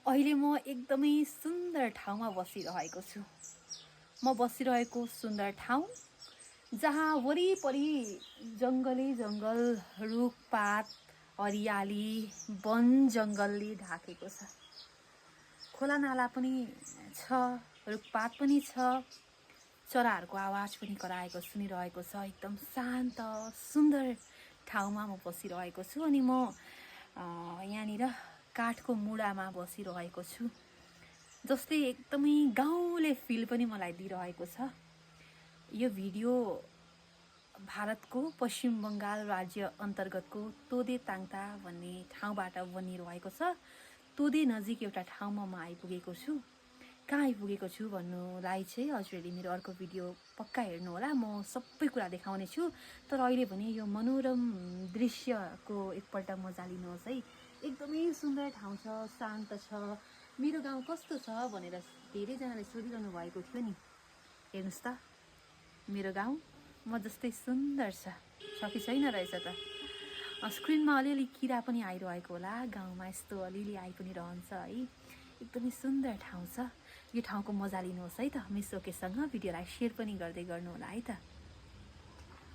अहिले म एकदमै सुन्दर ठाउँमा बसिरहेको छु। म बसिरहेको सुन्दर ठाउँ जहाँ वरिपरि जङ्गलै जङ्गल, रुखपात, हरियाली, वन जङ्गलले ढाकेको छ। खोला नाला पनि छ, रुखपात पनि छ, चराहरूको आवाज पनि कराएको सुनिरहेको छ। एकदम शान्त सुन्दर ठाउँमा म बसिरहेको छु अनि म यहाँनिर काठको मुढामा बसिरहेको छु, जसले एकदमै गाउँले फिल पनि मलाई दिइरहेको छ। यो भिडियो भारतको पश्चिम बङ्गाल राज्य अन्तर्गतको तोदे ताङता भन्ने ठाउँबाट बनिरहेको छ। तोदे नजिक एउटा ठाउँमा म आइपुगेको छु। कहाँ आइपुगेको छु भन्नुलाई चाहिँ हजुरहरूले मेरो अर्को भिडियो पक्का हेर्नु होला, म सबै कुरा देखाउने छु। तर अहिले भने यो मनोरम दृश्यको एकपल्ट मजा लिनुहोस् है। एकदमै सुन्दर ठाउँ छ, शान्त छ। मेरो गाउँ कस्तो छ भनेर धेरैजनाले सोधिरहनु भएको थियो नि। हेर्नुहोस् त, मेरो गाउँ म जस्तै सुन्दर छ कि छैन रहेछ त। स्क्रिनमा अलिअलि किरा पनि आइरहेको होला, गाउँमा यस्तो अलिअलि आइ पनि रहन्छ है। एकदमै सुन्दर ठाउँ छ। यो ठाउँको मजा लिनुहोस् है त। मिस ओकेसँग भिडियोलाई सेयर पनि गर्दै गर्नु होला है त।